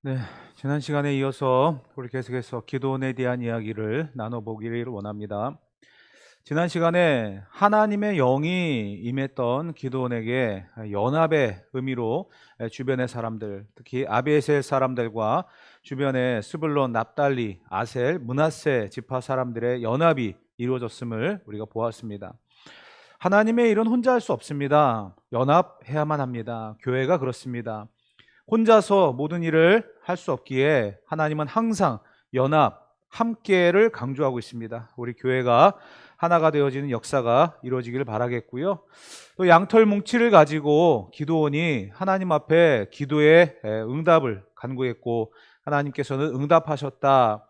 네, 지난 시간에 이어서 우리 계속해서 기도원에 대한 이야기를 나눠보기를 원합니다. 지난 시간에 하나님의 영이 임했던 기도원에게 연합의 의미로 주변의 사람들, 특히 아비에셀 사람들과 주변의 스불론, 납달리, 아셀, 므낫세 지파 사람들의 연합이 이루어졌음을 우리가 보았습니다. 하나님의 일은 혼자 할 수 없습니다. 연합해야만 합니다. 교회가 그렇습니다. 혼자서 모든 일을 할 수 없기에 하나님은 항상 연합, 함께를 강조하고 있습니다. 우리 교회가 하나가 되어지는 역사가 이루어지기를 바라겠고요. 또 양털 뭉치를 가지고 기도원이 하나님 앞에 기도의 응답을 간구했고 하나님께서는 응답하셨다.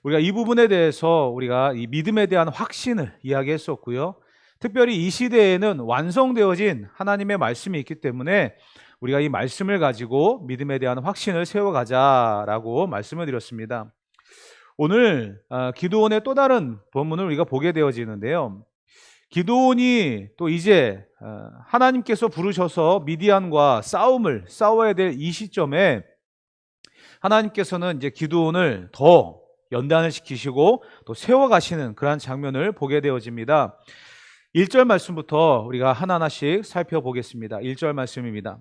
우리가 이 부분에 대해서 우리가 이 믿음에 대한 확신을 이야기했었고요. 특별히 이 시대에는 완성되어진 하나님의 말씀이 있기 때문에 우리가 이 말씀을 가지고 믿음에 대한 확신을 세워가자라고 말씀을 드렸습니다. 오늘 기드온의 또 다른 본문을 우리가 보게 되어지는데요. 기드온이 또 이제 하나님께서 부르셔서 미디안과 싸워야 될 이 시점에 하나님께서는 이제 기드온을 더 연단을 시키시고 또 세워가시는 그러한 장면을 보게 되어집니다. 1절 말씀부터 우리가 하나하나씩 살펴보겠습니다. 1절 말씀입니다.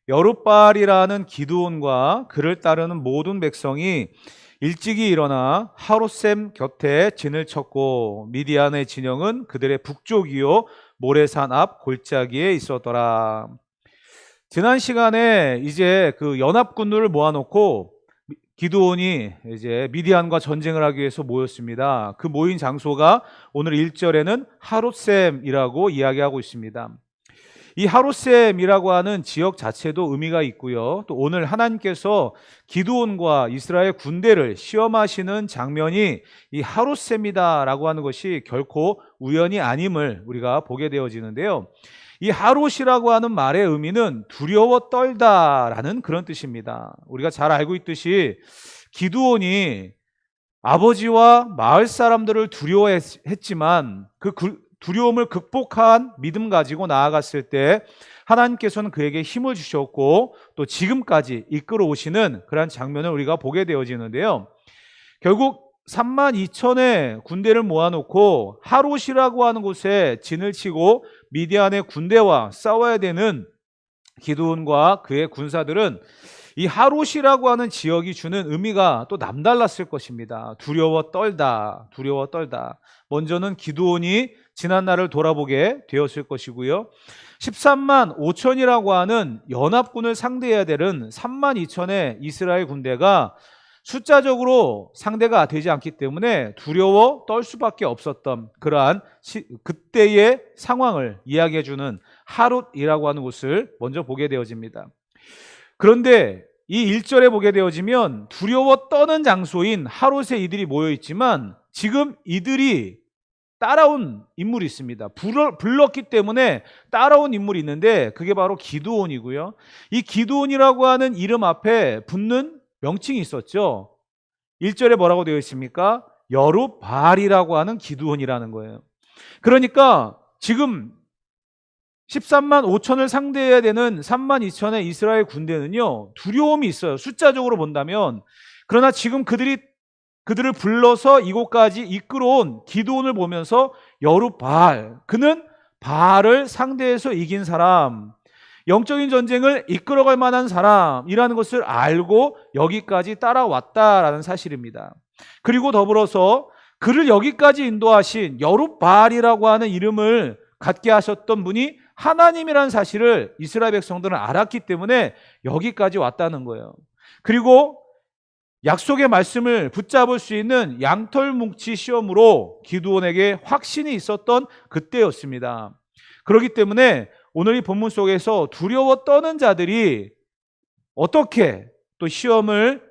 여룻바알이라는 기드온과 그를 따르는 모든 백성이 일찍이 일어나 하롯셈 곁에 진을 쳤고 미디안의 진영은 그들의 북쪽이요 모레산 앞 골짜기에 있었더라. 지난 시간에 이제 그 연합군들을 모아놓고 기드온이 이제 미디안과 전쟁을 하기 위해서 모였습니다. 그 모인 장소가 오늘 1절에는 하롯셈이라고 이야기하고 있습니다. 이 하롯셈이라고 하는 지역 자체도 의미가 있고요. 또 오늘 하나님께서 기드온과 이스라엘 군대를 시험하시는 장면이 이 하롯셈이다라고 하는 것이 결코 우연이 아님을 우리가 보게 되어지는데요. 이 하롯이라고 하는 말의 의미는 두려워 떨다라는 그런 뜻입니다. 우리가 잘 알고 있듯이 기드온이 아버지와 마을 사람들을 두려워했지만 그 두려움을 극복한 믿음 가지고 나아갔을 때 하나님께서는 그에게 힘을 주셨고 또 지금까지 이끌어 오시는 그런 장면을 우리가 보게 되어지는데요. 결국 32,000의 군대를 모아놓고 하롯이라고 하는 곳에 진을 치고 미디안의 군대와 싸워야 되는 기드온과 그의 군사들은 이 하롯이라고 하는 지역이 주는 의미가 또 남달랐을 것입니다. 두려워 떨다. 먼저는 기드온이 지난 날을 돌아보게 되었을 것이고요. 13만 5천이라고 하는 연합군을 상대해야 되는 32,000의 이스라엘 군대가 숫자적으로 상대가 되지 않기 때문에 두려워 떨 수밖에 없었던 그러한 그때의 상황을 이야기해주는 하롯이라고 하는 곳을 먼저 보게 되어집니다. 그런데 이 1절에 보게 되어지면 두려워 떠는 장소인 하롯에 이들이 모여 있지만 지금 이들이 따라온 인물이 있습니다. 불렀기 때문에 따라온 인물이 있는데 그게 바로 기드온이고요. 이 기드온이라고 하는 이름 앞에 붙는 명칭이 있었죠. 1절에 뭐라고 되어 있습니까? 여룻바알이라고 하는 기드온이라는 거예요. 그러니까 지금 13만 5천을 상대해야 되는 3만 2천의 이스라엘 군대는요, 두려움이 있어요. 숫자적으로 본다면. 그러나 지금 그들을 불러서 이곳까지 이끌어온 기드온을 보면서 여룻바알, 그는 바알을 상대해서 이긴 사람, 영적인 전쟁을 이끌어갈 만한 사람이라는 것을 알고 여기까지 따라왔다라는 사실입니다. 그리고 더불어서 그를 여기까지 인도하신 여룻바알이라고 하는 이름을 갖게 하셨던 분이 하나님이라는 사실을 이스라엘 백성들은 알았기 때문에 여기까지 왔다는 거예요. 그리고 약속의 말씀을 붙잡을 수 있는 양털뭉치 시험으로 기드온에게 확신이 있었던 그때였습니다. 그렇기 때문에 오늘 이 본문 속에서 두려워 떠는 자들이 어떻게 또 시험을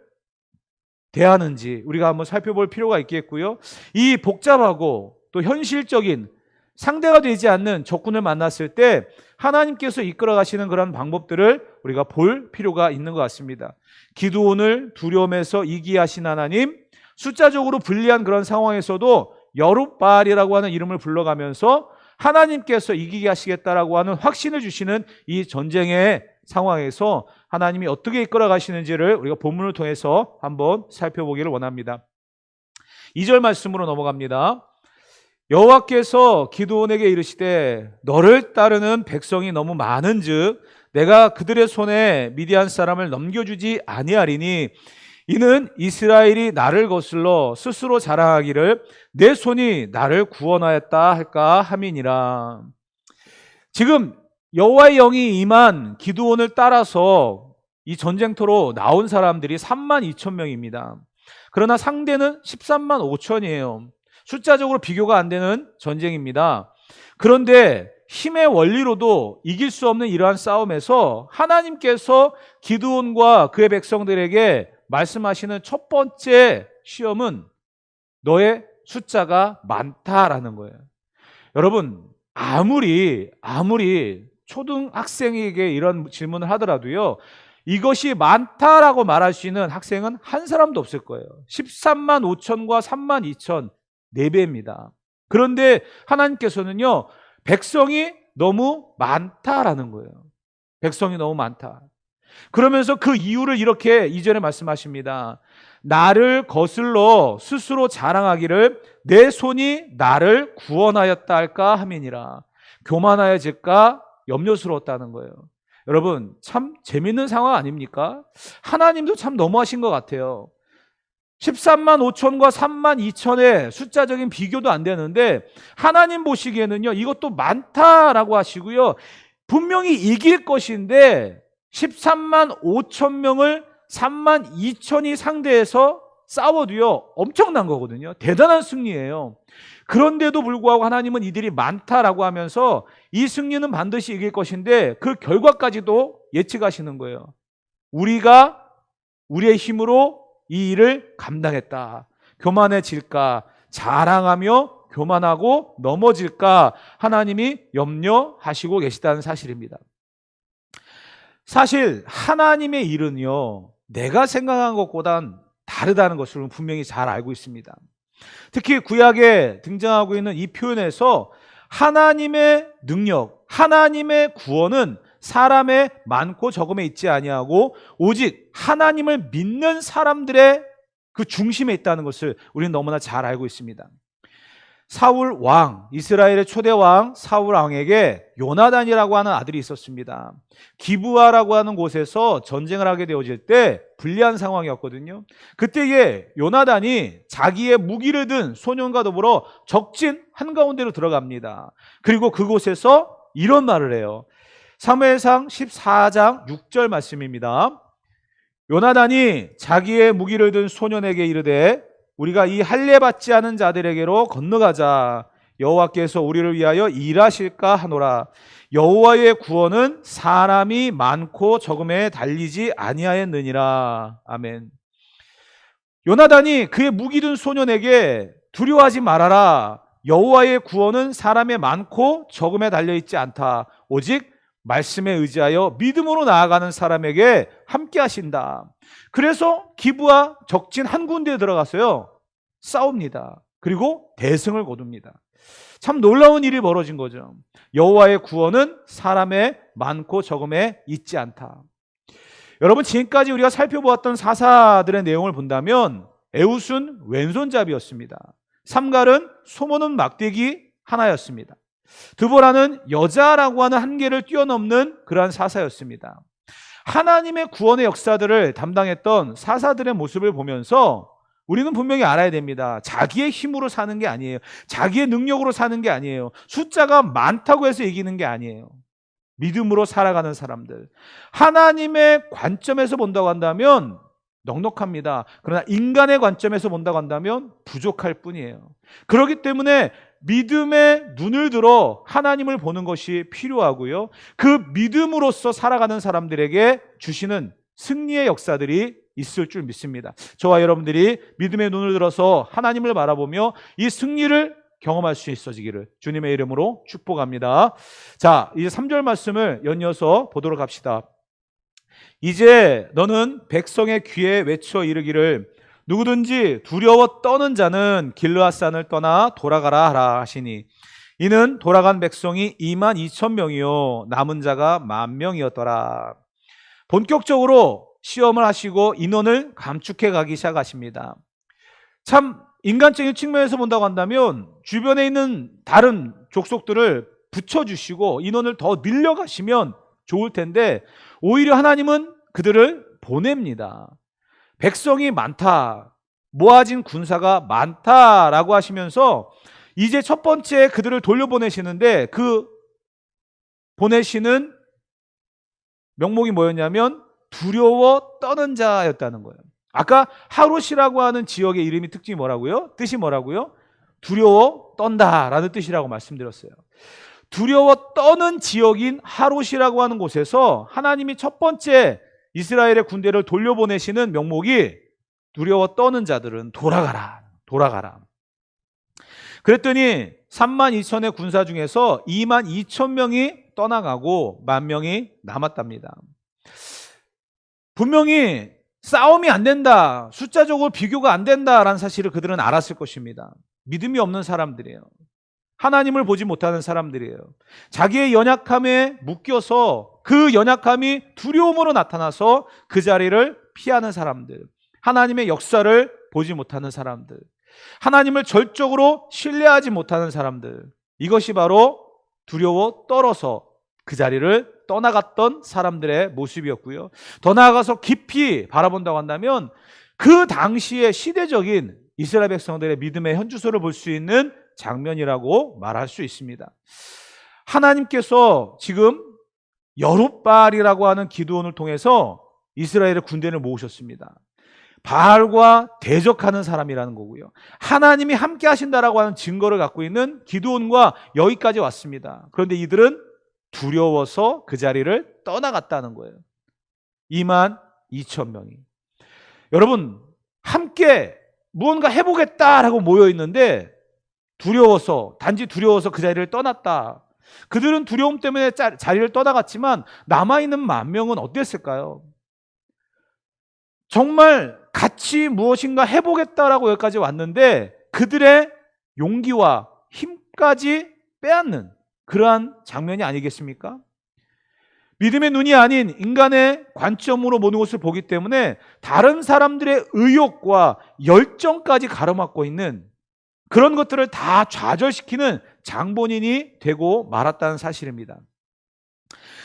대하는지 우리가 한번 살펴볼 필요가 있겠고요. 이 복잡하고 또 현실적인 상대가 되지 않는 적군을 만났을 때 하나님께서 이끌어 가시는 그런 방법들을 우리가 볼 필요가 있는 것 같습니다. 기드온을 두려움에서 이기게 하신 하나님, 숫자적으로 불리한 그런 상황에서도 여룻바알이라고 하는 이름을 불러가면서 하나님께서 이기게 하시겠다라고 하는 확신을 주시는 이 전쟁의 상황에서 하나님이 어떻게 이끌어 가시는지를 우리가 본문을 통해서 한번 살펴보기를 원합니다. 2절 말씀으로 넘어갑니다. 여호와께서 기드온에게 이르시되 너를 따르는 백성이 너무 많은즉 내가 그들의 손에 미디안 사람을 넘겨주지 아니하리니 이는 이스라엘이 나를 거슬러 스스로 자랑하기를 내 손이 나를 구원하였다 할까 함이니라. 지금 여호와의 영이 임한 기드온을 따라서 이 전쟁터로 나온 사람들이 32,000명입니다. 그러나 상대는 13만 5천이에요. 숫자적으로 비교가 안 되는 전쟁입니다. 그런데 힘의 원리로도 이길 수 없는 이러한 싸움에서 하나님께서 기드온과 그의 백성들에게 말씀하시는 첫 번째 시험은 너의 숫자가 많다라는 거예요. 여러분, 아무리 초등학생에게 이런 질문을 하더라도요, 이것이 많다라고 말할 수 있는 학생은 한 사람도 없을 거예요. 13만 5천과 3만 2천 4배입니다. 그런데 하나님께서는요, 백성이 너무 많다라는 거예요. 백성이 너무 많다. 그러면서 그 이유를 이렇게 이전에 말씀하십니다. 나를 거슬러 스스로 자랑하기를 내 손이 나를 구원하였다 할까 함이니라. 교만하여질까 염려스러웠다는 거예요. 여러분, 참 재밌는 상황 아닙니까? 하나님도 참 너무하신 것 같아요. 13만 5천과 3만 2천의 숫자적인 비교도 안 되는데 하나님 보시기에는요, 이것도 많다라고 하시고요, 분명히 이길 것인데 13만 5천 명을 3만 2천이 상대해서 싸워도요, 엄청난 거거든요. 대단한 승리예요. 그런데도 불구하고 하나님은 이들이 많다라고 하면서 이 승리는 반드시 이길 것인데 그 결과까지도 예측하시는 거예요. 우리가 우리의 힘으로 이 일을 감당했다. 교만해질까? 자랑하며 교만하고 넘어질까? 하나님이 염려하시고 계시다는 사실입니다. 사실 하나님의 일은요, 내가 생각한 것보단 다르다는 것을 분명히 잘 알고 있습니다. 특히 구약에 등장하고 있는 이 표현에서 하나님의 능력, 하나님의 구원은 사람의 많고 적음에 있지 아니하고 오직 하나님을 믿는 사람들의 그 중심에 있다는 것을 우리는 너무나 잘 알고 있습니다. 사울 왕, 이스라엘의 초대 왕 사울 왕에게 요나단이라고 하는 아들이 있었습니다. 기브아라고 하는 곳에서 전쟁을 하게 되어질 때 불리한 상황이었거든요. 그때에 요나단이 자기의 무기를 든 소년과 더불어 적진 한가운데로 들어갑니다. 그리고 그곳에서 이런 말을 해요. 사무엘상 14장 6절 말씀입니다. 요나단이 자기의 무기를 든 소년에게 이르되 우리가 이 할례 받지 않은 자들에게로 건너가자. 여호와께서 우리를 위하여 일하실까 하노라. 여호와의 구원은 사람이 많고 적음에 달리지 아니하였느니라. 아멘. 요나단이 그의 무기 든 소년에게 두려워하지 말아라. 여호와의 구원은 사람의 많고 적음에 달려있지 않다. 오직 말씀에 의지하여 믿음으로 나아가는 사람에게 함께 하신다. 그래서 기브와 적진 한 군데에 들어가서요, 싸웁니다. 그리고 대승을 거둡니다. 참 놀라운 일이 벌어진 거죠. 여호와의 구원은 사람의 많고 적음에 있지 않다. 여러분, 지금까지 우리가 살펴보았던 사사들의 내용을 본다면 에웃은 왼손잡이였습니다. 삼갈은 소모는 막대기 하나였습니다. 드보라는 여자라고 하는 한계를 뛰어넘는 그러한 사사였습니다. 하나님의 구원의 역사들을 담당했던 사사들의 모습을 보면서 우리는 분명히 알아야 됩니다. 자기의 힘으로 사는 게 아니에요. 자기의 능력으로 사는 게 아니에요. 숫자가 많다고 해서 이기는 게 아니에요. 믿음으로 살아가는 사람들. 하나님의 관점에서 본다고 한다면 넉넉합니다. 그러나 인간의 관점에서 본다고 한다면 부족할 뿐이에요. 그렇기 때문에 믿음의 눈을 들어 하나님을 보는 것이 필요하고요. 그 믿음으로써 살아가는 사람들에게 주시는 승리의 역사들이 있을 줄 믿습니다. 저와 여러분들이 믿음의 눈을 들어서 하나님을 바라보며 이 승리를 경험할 수 있어지기를 주님의 이름으로 축복합니다. 자, 이제 3절 말씀을 연이어서 보도록 합시다. 이제 너는 백성의 귀에 외쳐 이르기를 누구든지 두려워 떠는 자는 길르앗산을 떠나 돌아가라 하라 하시니 이는 돌아간 백성이 22,000명이요 남은 자가 10,000명이었더라. 본격적으로 시험을 하시고 인원을 감축해 가기 시작하십니다. 참 인간적인 측면에서 본다고 한다면 주변에 있는 다른 족속들을 붙여주시고 인원을 더 늘려가시면 좋을 텐데 오히려 하나님은 그들을 보냅니다. 백성이 많다, 모아진 군사가 많다라고 하시면서 이제 첫 번째 그들을 돌려보내시는데 그 보내시는 명목이 뭐였냐면 두려워 떠는 자였다는 거예요. 아까 하롯이라고 하는 지역의 이름이 특징이 뭐라고요? 뜻이 뭐라고요? 두려워 떤다라는 뜻이라고 말씀드렸어요. 두려워 떠는 지역인 하롯이라고 하는 곳에서 하나님이 첫 번째 이스라엘의 군대를 돌려보내시는 명목이 두려워 떠는 자들은 돌아가라, 돌아가라. 그랬더니 32,000의 군사 중에서 22,000명이 떠나가고 10,000명이 남았답니다. 분명히 싸움이 안 된다, 숫자적으로 비교가 안 된다라는 사실을 그들은 알았을 것입니다. 믿음이 없는 사람들이에요. 하나님을 보지 못하는 사람들이에요. 자기의 연약함에 묶여서 그 연약함이 두려움으로 나타나서 그 자리를 피하는 사람들, 하나님의 역사를 보지 못하는 사람들, 하나님을 절적으로 신뢰하지 못하는 사람들, 이것이 바로 두려워 떨어서 그 자리를 떠나갔던 사람들의 모습이었고요. 더 나아가서 깊이 바라본다고 한다면 그 당시의 시대적인 이스라엘 백성들의 믿음의 현주소를 볼 수 있는 장면이라고 말할 수 있습니다. 하나님께서 지금 여룻바알이라고 하는 기드온을 통해서 이스라엘의 군대를 모으셨습니다. 바알과 대적하는 사람이라는 거고요. 하나님이 함께 하신다라고 하는 증거를 갖고 있는 기드온과 여기까지 왔습니다. 그런데 이들은 두려워서 그 자리를 떠나갔다는 거예요. 22,000명이. 여러분, 함께 무언가 해보겠다라고 모여 있는데 두려워서, 단지 두려워서 그 자리를 떠났다. 그들은 두려움 때문에 자리를 떠나갔지만 남아있는 10,000명은 어땠을까요? 정말 같이 무엇인가 해보겠다라고 여기까지 왔는데 그들의 용기와 힘까지 빼앗는 그러한 장면이 아니겠습니까? 믿음의 눈이 아닌 인간의 관점으로 모든 것을 보기 때문에 다른 사람들의 의욕과 열정까지 가로막고 있는 그런 것들을 다 좌절시키는 장본인이 되고 말았다는 사실입니다.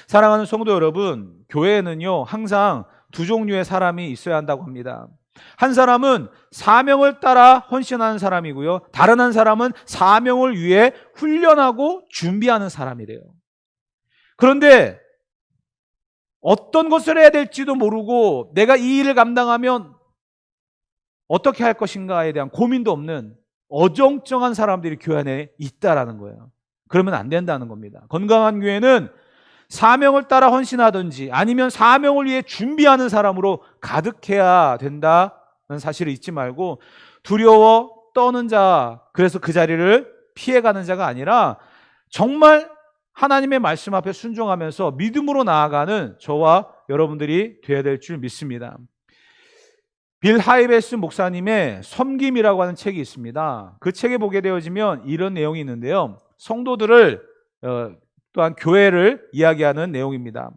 사랑하는 성도 여러분, 교회에는요 항상 두 종류의 사람이 있어야 한다고 합니다. 한 사람은 사명을 따라 헌신하는 사람이고요, 다른 한 사람은 사명을 위해 훈련하고 준비하는 사람이래요. 그런데 어떤 것을 해야 될지도 모르고 내가 이 일을 감당하면 어떻게 할 것인가에 대한 고민도 없는 어정쩡한 사람들이 교회 안에 있다라는 거예요. 그러면 안 된다는 겁니다. 건강한 교회는 사명을 따라 헌신하든지 아니면 사명을 위해 준비하는 사람으로 가득해야 된다는 사실을 잊지 말고 두려워 떠는 자, 그래서 그 자리를 피해가는 자가 아니라 정말 하나님의 말씀 앞에 순종하면서 믿음으로 나아가는 저와 여러분들이 되어야 될 줄 믿습니다. 빌 하이베스 목사님의 섬김이라고 하는 책이 있습니다. 그 책에 보게 되어지면 이런 내용이 있는데요, 성도들을 또한 교회를 이야기하는 내용입니다.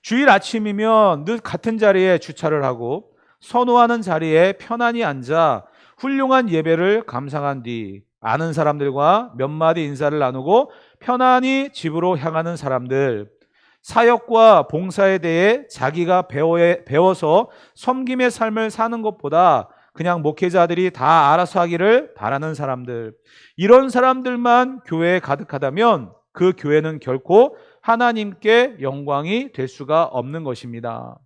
주일 아침이면 늘 같은 자리에 주차를 하고 선호하는 자리에 편안히 앉아 훌륭한 예배를 감상한 뒤 아는 사람들과 몇 마디 인사를 나누고 편안히 집으로 향하는 사람들, 사역과 봉사에 대해 자기가 배워서 섬김의 삶을 사는 것보다 그냥 목회자들이 다 알아서 하기를 바라는 사람들, 이런 사람들만 교회에 가득하다면 그 교회는 결코 하나님께 영광이 될 수가 없는 것입니다.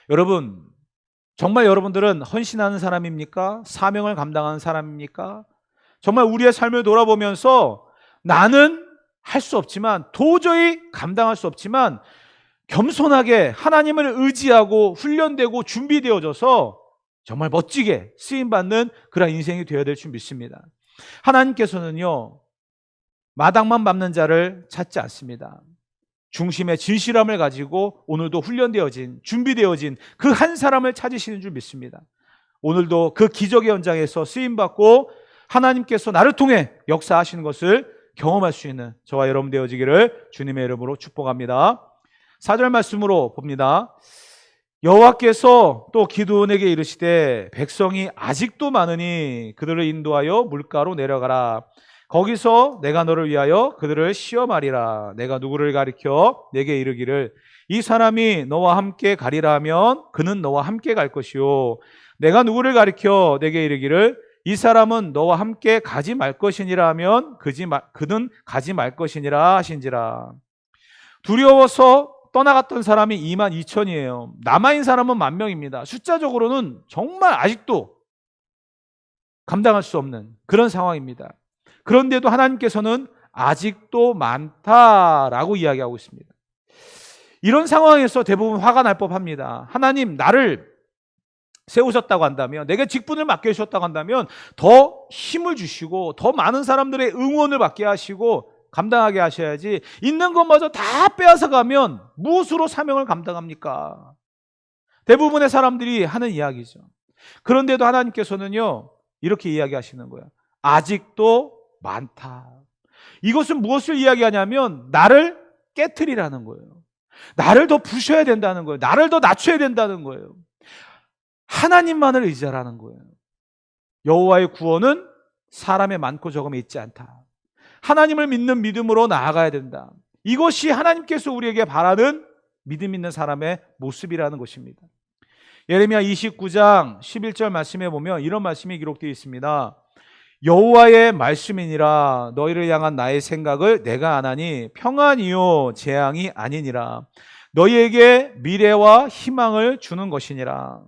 여러분, 정말 여러분들은 헌신하는 사람입니까? 사명을 감당하는 사람입니까? 정말 우리의 삶을 돌아보면서 나는 할 수 없지만, 도저히 감당할 수 없지만 겸손하게 하나님을 의지하고 훈련되고 준비되어져서 정말 멋지게 쓰임받는 그런 인생이 되어야 될 줄 믿습니다. 하나님께서는요 마당만 밟는 자를 찾지 않습니다. 중심의 진실함을 가지고 오늘도 훈련되어진, 준비되어진 그 한 사람을 찾으시는 줄 믿습니다. 오늘도 그 기적의 현장에서 쓰임받고 하나님께서 나를 통해 역사하시는 것을 경험할 수 있는 저와 여러분 되어지기를 주님의 이름으로 축복합니다. 4절 말씀으로 봅니다. 여호와께서 또 기드온에게 이르시되 백성이 아직도 많으니 그들을 인도하여 물가로 내려가라. 거기서 내가 너를 위하여 그들을 시험하리라. 내가 누구를 가리켜 내게 이르기를 이 사람이 너와 함께 가리라 하면 그는 너와 함께 갈 것이요 내가 누구를 가리켜 내게 이르기를 이 사람은 너와 함께 가지 말 것이니라 하면 그는 가지 말 것이니라 하신지라. 두려워서 떠나갔던 사람이 22,000이에요. 남아있는 사람은 10,000명입니다. 숫자적으로는 정말 아직도 감당할 수 없는 그런 상황입니다. 그런데도 하나님께서는 아직도 많다라고 이야기하고 있습니다. 이런 상황에서 대부분 화가 날 법합니다. 하나님, 나를 세우셨다고 한다면, 내게 직분을 맡겨주셨다고 한다면 더 힘을 주시고 더 많은 사람들의 응원을 받게 하시고 감당하게 하셔야지, 있는 것마저 다 빼앗아 가면 무엇으로 사명을 감당합니까? 대부분의 사람들이 하는 이야기죠. 그런데도 하나님께서는요, 이렇게 이야기하시는 거예요. 아직도 많다. 이것은 무엇을 이야기하냐면 나를 깨트리라는 거예요. 나를 더 부셔야 된다는 거예요. 나를 더 낮춰야 된다는 거예요. 하나님만을 의지하라는 거예요. 여호와의 구원은 사람의 많고 적음에 있지 않다. 하나님을 믿는 믿음으로 나아가야 된다. 이것이 하나님께서 우리에게 바라는 믿음 있는 사람의 모습이라는 것입니다. 예레미야 29장 11절 말씀에 보면 이런 말씀이 기록되어 있습니다. 여호와의 말씀이니라. 너희를 향한 나의 생각을 내가 아나니 평안이요 재앙이 아니니라. 너희에게 미래와 희망을 주는 것이니라.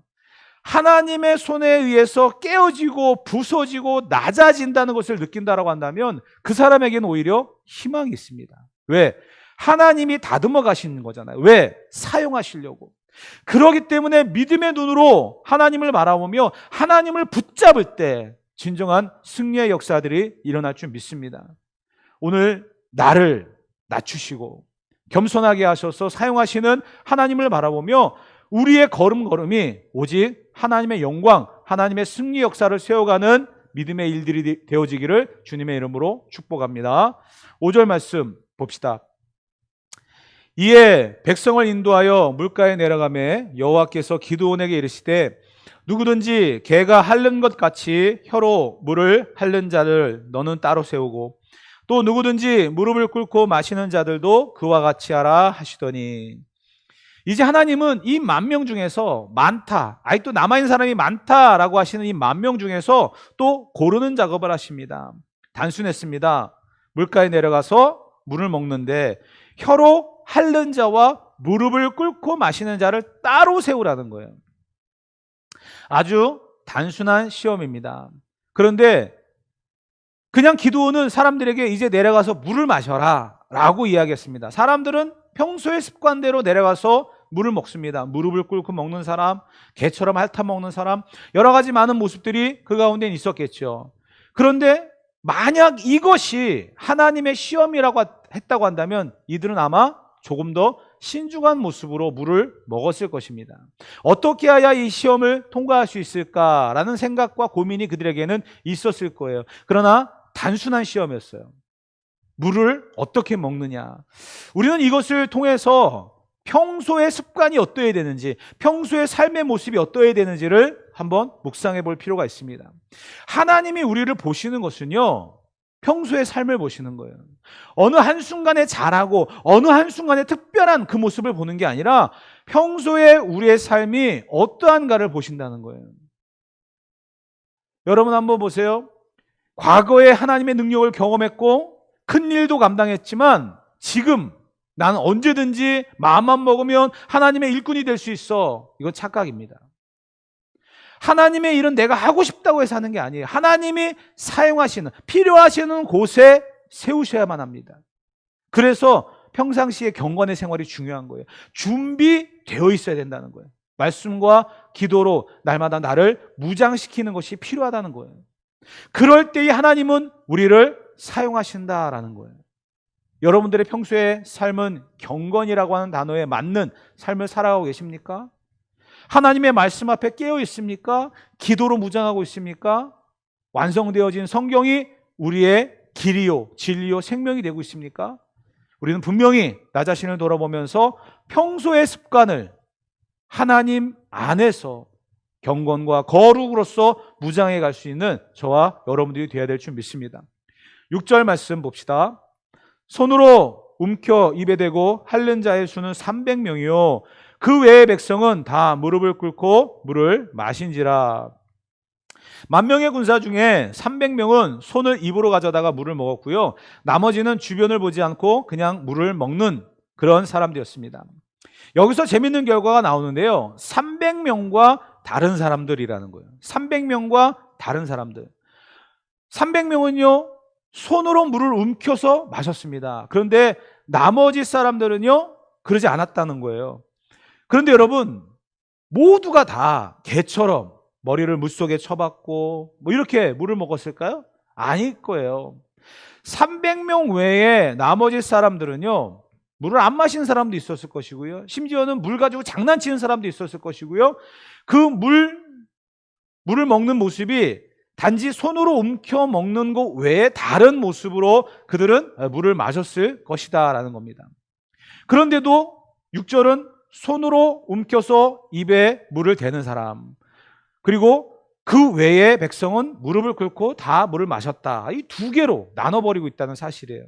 하나님의 손에 의해서 깨어지고 부서지고 낮아진다는 것을 느낀다라고 한다면 그 사람에게는 오히려 희망이 있습니다. 왜? 하나님이 다듬어 가시는 거잖아요. 왜? 사용하시려고. 그렇기 때문에 믿음의 눈으로 하나님을 바라보며 하나님을 붙잡을 때 진정한 승리의 역사들이 일어날 줄 믿습니다. 오늘 나를 낮추시고 겸손하게 하셔서 사용하시는 하나님을 바라보며 우리의 걸음걸음이 오직 하나님의 영광, 하나님의 승리 역사를 세워가는 믿음의 일들이 되어지기를 주님의 이름으로 축복합니다. 5절 말씀 봅시다. 이에 백성을 인도하여 물가에 내려가매 여호와께서 기드온에게 이르시되 누구든지 개가 핥는 것 같이 혀로 물을 핥는 자를 너는 따로 세우고 또 누구든지 무릎을 꿇고 마시는 자들도 그와 같이 하라 하시더니, 이제 하나님은 이 10,000명 중에서 많다, 아직도 남아있는 사람이 많다라고 하시는 이 10,000명 중에서 또 고르는 작업을 하십니다. 단순했습니다. 물가에 내려가서 물을 먹는데 혀로 핥는 자와 무릎을 꿇고 마시는 자를 따로 세우라는 거예요. 아주 단순한 시험입니다. 그런데 그냥 기드온은 사람들에게 이제 내려가서 물을 마셔라 라고 이야기했습니다. 사람들은 평소의 습관대로 내려가서 물을 먹습니다. 무릎을 꿇고 먹는 사람, 개처럼 핥아먹는 사람, 여러 가지 많은 모습들이 그 가운데 있었겠죠. 그런데 만약 이것이 하나님의 시험이라고 했다고 한다면 이들은 아마 조금 더 신중한 모습으로 물을 먹었을 것입니다. 어떻게 해야 이 시험을 통과할 수 있을까라는 생각과 고민이 그들에게는 있었을 거예요. 그러나 단순한 시험이었어요. 물을 어떻게 먹느냐. 우리는 이것을 통해서 평소의 습관이 어떠해야 되는지, 평소의 삶의 모습이 어떠해야 되는지를 한번 묵상해 볼 필요가 있습니다. 하나님이 우리를 보시는 것은요, 평소의 삶을 보시는 거예요. 어느 한순간에 잘하고 어느 한순간에 특별한 그 모습을 보는 게 아니라 평소에 우리의 삶이 어떠한가를 보신다는 거예요. 여러분 한번 보세요. 과거에 하나님의 능력을 경험했고 큰 일도 감당했지만 지금 나는 언제든지 마음만 먹으면 하나님의 일꾼이 될 수 있어. 이건 착각입니다. 하나님의 일은 내가 하고 싶다고 해서 하는 게 아니에요. 하나님이 사용하시는, 필요하시는 곳에 세우셔야만 합니다. 그래서 평상시에 경건의 생활이 중요한 거예요. 준비되어 있어야 된다는 거예요. 말씀과 기도로 날마다 나를 무장시키는 것이 필요하다는 거예요. 그럴 때에 하나님은 우리를 사용하신다라는 거예요. 여러분들의 평소의 삶은 경건이라고 하는 단어에 맞는 삶을 살아가고 계십니까? 하나님의 말씀 앞에 깨어 있습니까? 기도로 무장하고 있습니까? 완성되어진 성경이 우리의 길이요, 진리요, 생명이 되고 있습니까? 우리는 분명히 나 자신을 돌아보면서 평소의 습관을 하나님 안에서 경건과 거룩으로서 무장해 갈 수 있는 저와 여러분들이 되어야 될 줄 믿습니다. 6절 말씀 봅시다. 손으로 움켜 입에 대고 핥는 자의 수는 300명이요 그 외의 백성은 다 무릎을 꿇고 물을 마신지라. 10,000명의 군사 중에 300명은 손을 입으로 가져다가 물을 먹었고요, 나머지는 주변을 보지 않고 그냥 물을 먹는 그런 사람들이었습니다. 여기서 재밌는 결과가 나오는데요, 300명과 다른 사람들이라는 거예요. 300명과 다른 사람들. 300명은요 손으로 물을 움켜서 마셨습니다. 그런데 나머지 사람들은요 그러지 않았다는 거예요. 그런데 여러분, 모두가 다 개처럼 머리를 물속에 쳐박고 뭐 이렇게 물을 먹었을까요? 아닐 거예요. 300명 외에 나머지 사람들은요 물을 안 마신 사람도 있었을 것이고요, 심지어는 물 가지고 장난치는 사람도 있었을 것이고요, 그 물을 먹는 모습이 단지 손으로 움켜 먹는 것 외에 다른 모습으로 그들은 물을 마셨을 것이다 라는 겁니다. 그런데도 6절은 손으로 움켜서 입에 물을 대는 사람, 그리고 그 외의 백성은 무릎을 꿇고 다 물을 마셨다, 이 두 개로 나눠버리고 있다는 사실이에요.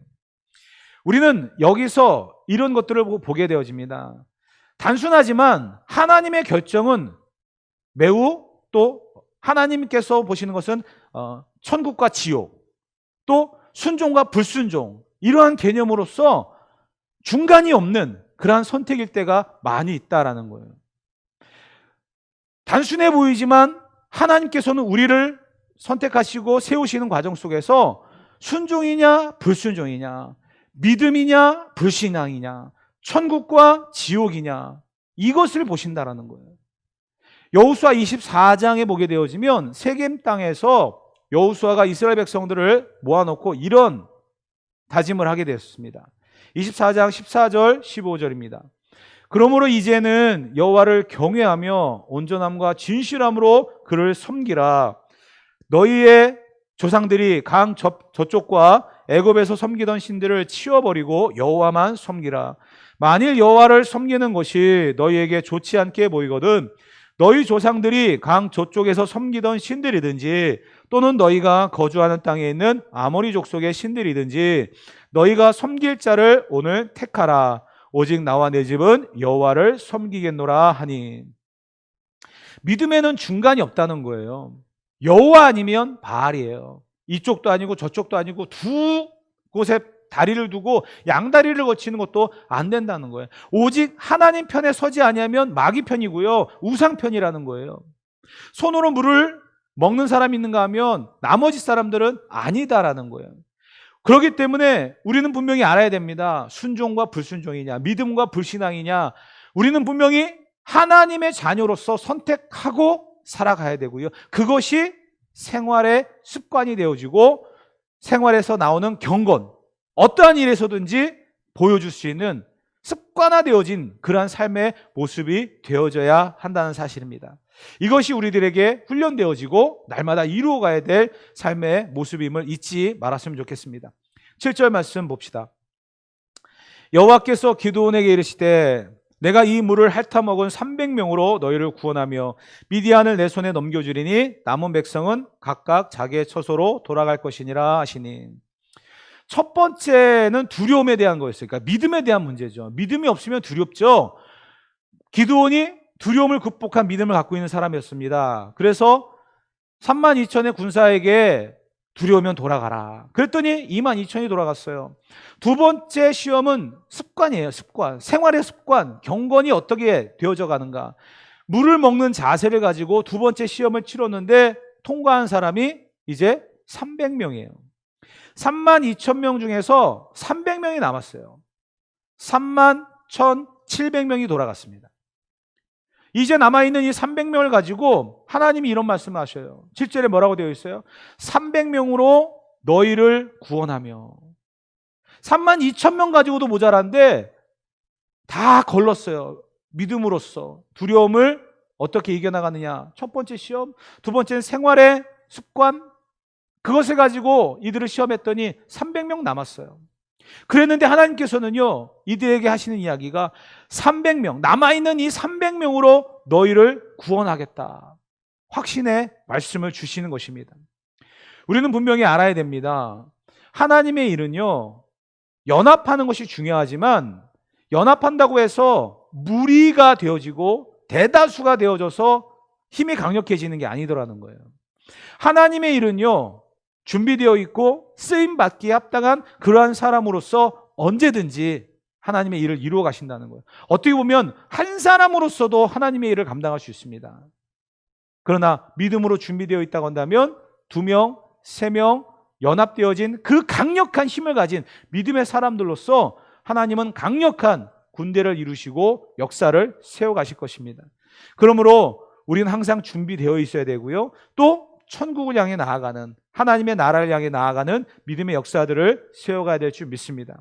우리는 여기서 이런 것들을 보게 되어집니다. 단순하지만 하나님의 결정은 매우, 또 하나님께서 보시는 것은 천국과 지옥, 또 순종과 불순종, 이러한 개념으로서 중간이 없는 그러한 선택일 때가 많이 있다라는 거예요. 단순해 보이지만 하나님께서는 우리를 선택하시고 세우시는 과정 속에서 순종이냐 불순종이냐, 믿음이냐 불신앙이냐, 천국과 지옥이냐, 이것을 보신다라는 거예요. 여호수아 24장에 보게 되어지면 세겜 땅에서 여호수아가 이스라엘 백성들을 모아놓고 이런 다짐을 하게 되었습니다. 24장 14절 15절입니다. 그러므로 이제는 여호와를 경외하며 온전함과 진실함으로 그를 섬기라. 너희의 조상들이 강 저쪽과 애굽에서 섬기던 신들을 치워버리고 여호와만 섬기라. 만일 여호와를 섬기는 것이 너희에게 좋지 않게 보이거든 너희 조상들이 강 저쪽에서 섬기던 신들이든지 또는 너희가 거주하는 땅에 있는 아모리 족속의 신들이든지 너희가 섬길 자를 오늘 택하라. 오직 나와 내 집은 여호와를 섬기겠노라 하니. 믿음에는 중간이 없다는 거예요. 여호와 아니면 바알이에요. 이쪽도 아니고 저쪽도 아니고 두 곳에 다리를 두고 양다리를 거치는 것도 안 된다는 거예요. 오직 하나님 편에 서지 아니하면 마귀 편이고요, 우상 편이라는 거예요. 손으로 물을 먹는 사람이 있는가 하면 나머지 사람들은 아니다라는 거예요. 그렇기 때문에 우리는 분명히 알아야 됩니다. 순종과 불순종이냐, 믿음과 불신앙이냐, 우리는 분명히 하나님의 자녀로서 선택하고 살아가야 되고요, 그것이 생활의 습관이 되어지고 생활에서 나오는 경건, 어떠한 일에서든지 보여줄 수 있는 습관화되어진 그러한 삶의 모습이 되어져야 한다는 사실입니다. 이것이 우리들에게 훈련되어지고 날마다 이루어가야 될 삶의 모습임을 잊지 말았으면 좋겠습니다. 7절 말씀 봅시다. 여호와께서 기드온에게 이르시되 내가 이 물을 핥아먹은 300명으로 너희를 구원하며 미디안을 내 손에 넘겨주리니 남은 백성은 각각 자기의 처소로 돌아갈 것이니라 하시니. 첫 번째는 두려움에 대한 거였어요. 그러니까 믿음에 대한 문제죠. 믿음이 없으면 두렵죠. 기드온이 두려움을 극복한 믿음을 갖고 있는 사람이었습니다. 그래서 32,000의 군사에게 두려우면 돌아가라. 그랬더니 22,000이 돌아갔어요. 두 번째 시험은 습관이에요. 습관. 생활의 습관. 경건이 어떻게 되어져 가는가. 물을 먹는 자세를 가지고 두 번째 시험을 치렀는데 통과한 사람이 이제 300명이에요. 32,000명 중에서 300명이 남았어요. 31,700명이 돌아갔습니다. 이제 남아있는 이 300명을 가지고 하나님이 이런 말씀을 하셔요. 7절에 뭐라고 되어 있어요? 300명으로 너희를 구원하며. 32,000명 가지고도 모자란데 다 걸렀어요. 믿음으로써 두려움을 어떻게 이겨나가느냐. 첫 번째 시험, 두 번째는 생활의 습관, 그것을 가지고 이들을 시험했더니 300명 남았어요. 그랬는데 하나님께서는요, 이들에게 하시는 이야기가 300명, 남아있는 이 300명으로 너희를 구원하겠다. 확신의 말씀을 주시는 것입니다. 우리는 분명히 알아야 됩니다. 하나님의 일은요, 연합하는 것이 중요하지만 연합한다고 해서 무리가 되어지고 대다수가 되어져서 힘이 강력해지는 게 아니더라는 거예요. 하나님의 일은요, 준비되어 있고 쓰임받기에 합당한 그러한 사람으로서 언제든지 하나님의 일을 이루어 가신다는 거예요. 어떻게 보면 한 사람으로서도 하나님의 일을 감당할 수 있습니다. 그러나 믿음으로 준비되어 있다고 한다면 2명, 3명 연합되어진 그 강력한 힘을 가진 믿음의 사람들로서 하나님은 강력한 군대를 이루시고 역사를 세워가실 것입니다. 그러므로 우리는 항상 준비되어 있어야 되고요. 또 천국을 향해 나아가는, 하나님의 나라를 향해 나아가는 믿음의 역사들을 세워가야 될 줄 믿습니다.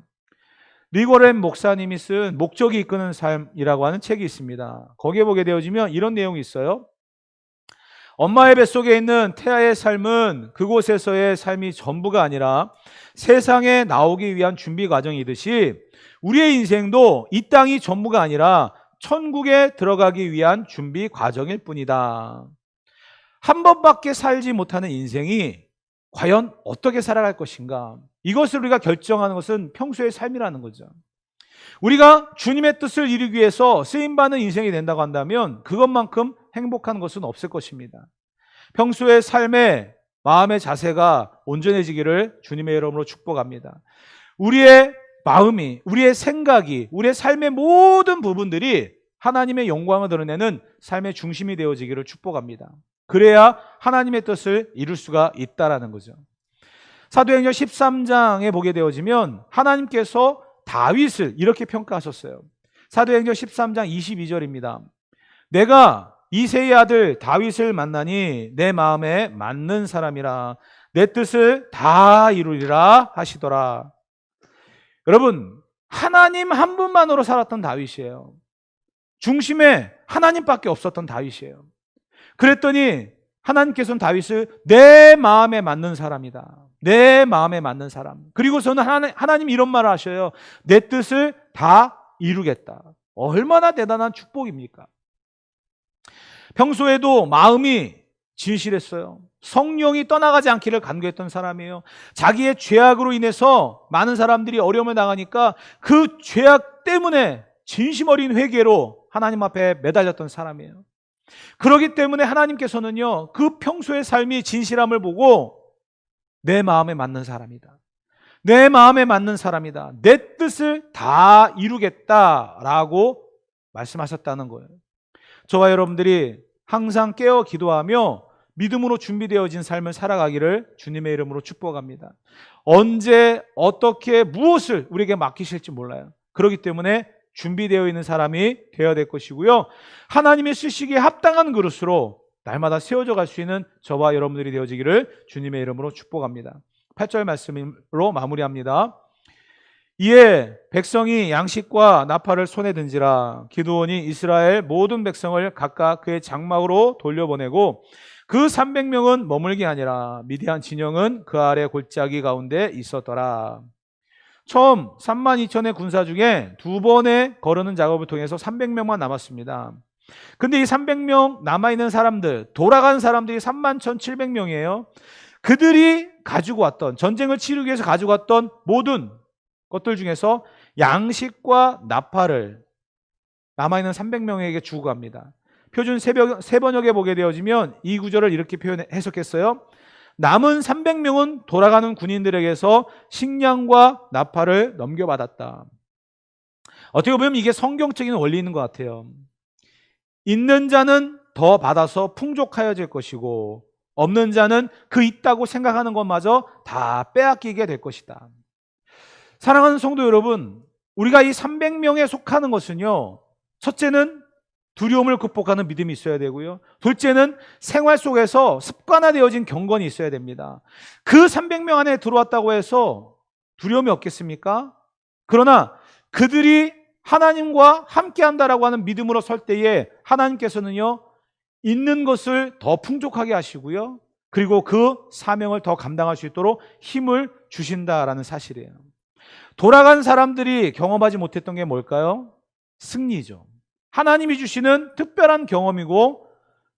리고렌 목사님이 쓴 목적이 이끄는 삶이라고 하는 책이 있습니다. 거기에 보게 되어지면 이런 내용이 있어요. 엄마의 뱃속에 있는 태아의 삶은 그곳에서의 삶이 전부가 아니라 세상에 나오기 위한 준비 과정이듯이 우리의 인생도 이 땅이 전부가 아니라 천국에 들어가기 위한 준비 과정일 뿐이다. 한 번밖에 살지 못하는 인생이 과연 어떻게 살아갈 것인가? 이것을 우리가 결정하는 것은 평소의 삶이라는 거죠. 우리가 주님의 뜻을 이루기 위해서 쓰임받는 인생이 된다고 한다면 그것만큼 행복한 것은 없을 것입니다. 평소의 삶에 마음의 자세가 온전해지기를 주님의 이름으로 축복합니다. 우리의 마음이, 우리의 생각이, 우리의 삶의 모든 부분들이 하나님의 영광을 드러내는 삶의 중심이 되어지기를 축복합니다. 그래야 하나님의 뜻을 이룰 수가 있다라는 거죠. 사도행전 13장에 보게 되어지면 하나님께서 다윗을 이렇게 평가하셨어요. 사도행전 13장 22절입니다. 내가 이새의 아들 다윗을 만나니 내 마음에 맞는 사람이라 내 뜻을 다 이루리라 하시더라. 여러분, 하나님 한 분만으로 살았던 다윗이에요. 중심에 하나님밖에 없었던 다윗이에요. 그랬더니 하나님께서는 다윗을 내 마음에 맞는 사람이다. 내 마음에 맞는 사람. 그리고서는 하나님 이런 말을 하셔요. 내 뜻을 다 이루겠다. 얼마나 대단한 축복입니까? 평소에도 마음이 진실했어요. 성령이 떠나가지 않기를 간구했던 사람이에요. 자기의 죄악으로 인해서 많은 사람들이 어려움을 당하니까 그 죄악 때문에 진심 어린 회개로 하나님 앞에 매달렸던 사람이에요. 그렇기 때문에 하나님께서는요, 그 평소의 삶이 진실함을 보고 내 마음에 맞는 사람이다. 내 마음에 맞는 사람이다. 내 뜻을 다 이루겠다라고 말씀하셨다는 거예요. 저와 여러분들이 항상 깨어 기도하며 믿음으로 준비되어진 삶을 살아가기를 주님의 이름으로 축복합니다. 언제 어떻게 무엇을 우리에게 맡기실지 몰라요. 그렇기 때문에 준비되어 있는 사람이 되어야 될 것이고요. 하나님의 쓰시기에 합당한 그릇으로 날마다 세워져 갈 수 있는 저와 여러분들이 되어지기를 주님의 이름으로 축복합니다. 8절 말씀으로 마무리합니다. 이에 백성이 양식과 나팔을 손에 든지라 기드온이 이스라엘 모든 백성을 각각 그의 장막으로 돌려보내고 그 300명은 머물게 아니라 미디안 진영은 그 아래 골짜기 가운데 있었더라. 처음 32,000의 군사 중에 2번의 거르는 작업을 통해서 300명만 남았습니다. 근데 이 300명 남아있는 사람들, 돌아간 사람들이 31,700명이에요. 그들이 가지고 왔던, 전쟁을 치르기 위해서 가지고 왔던 모든 것들 중에서 양식과 나팔을 남아있는 300명에게 주고 갑니다. 표준 세번역에 보게 되어지면 이 구절을 이렇게 해석했어요. 남은 300명은 돌아가는 군인들에게서 식량과 나팔을 넘겨받았다. 어떻게 보면 이게 성경적인 원리인 것 같아요. 있는 자는 더 받아서 풍족하여질 것이고 없는 자는 그 있다고 생각하는 것마저 다 빼앗기게 될 것이다. 사랑하는 성도 여러분, 우리가 이 300명에 속하는 것은요, 첫째는 두려움을 극복하는 믿음이 있어야 되고요, 둘째는 생활 속에서 습관화되어진 경건이 있어야 됩니다. 그 300명 안에 들어왔다고 해서 두려움이 없겠습니까? 그러나 그들이 하나님과 함께한다라고 하는 믿음으로 설 때에 하나님께서는요, 있는 것을 더 풍족하게 하시고요, 그리고 그 사명을 더 감당할 수 있도록 힘을 주신다라는 사실이에요. 돌아간 사람들이 경험하지 못했던 게 뭘까요? 승리죠. 하나님이 주시는 특별한 경험이고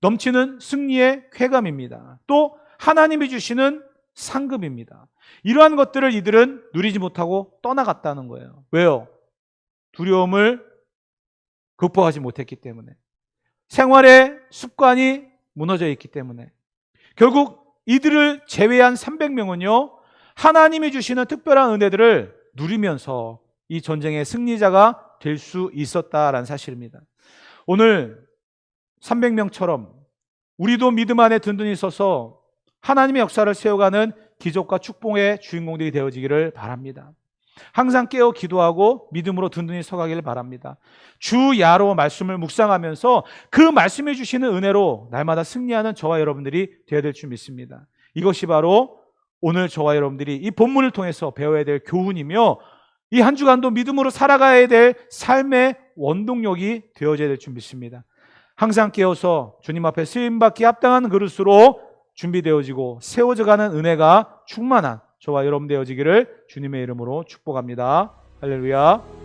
넘치는 승리의 쾌감입니다. 또 하나님이 주시는 상급입니다. 이러한 것들을 이들은 누리지 못하고 떠나갔다는 거예요. 왜요? 두려움을 극복하지 못했기 때문에. 생활의 습관이 무너져 있기 때문에. 결국 이들을 제외한 300명은요, 하나님이 주시는 특별한 은혜들을 누리면서 이 전쟁의 승리자가 될 수 있었다라는 사실입니다. 오늘 300명처럼 우리도 믿음 안에 든든히 서서 하나님의 역사를 세워가는 기적과 축복의 주인공들이 되어지기를 바랍니다. 항상 깨어 기도하고 믿음으로 든든히 서가기를 바랍니다. 주야로 말씀을 묵상하면서 그 말씀해 주시는 은혜로 날마다 승리하는 저와 여러분들이 되어야 될 줄 믿습니다. 이것이 바로 오늘 저와 여러분들이 이 본문을 통해서 배워야 될 교훈이며 이 한 주간도 믿음으로 살아가야 될 삶의 원동력이 되어져야 될 줄 믿습니다. 항상 깨어서 주님 앞에 쓰임받기 합당한 그릇으로 준비되어지고 세워져가는 은혜가 충만한 저와 여러분 되어지기를 주님의 이름으로 축복합니다. 할렐루야.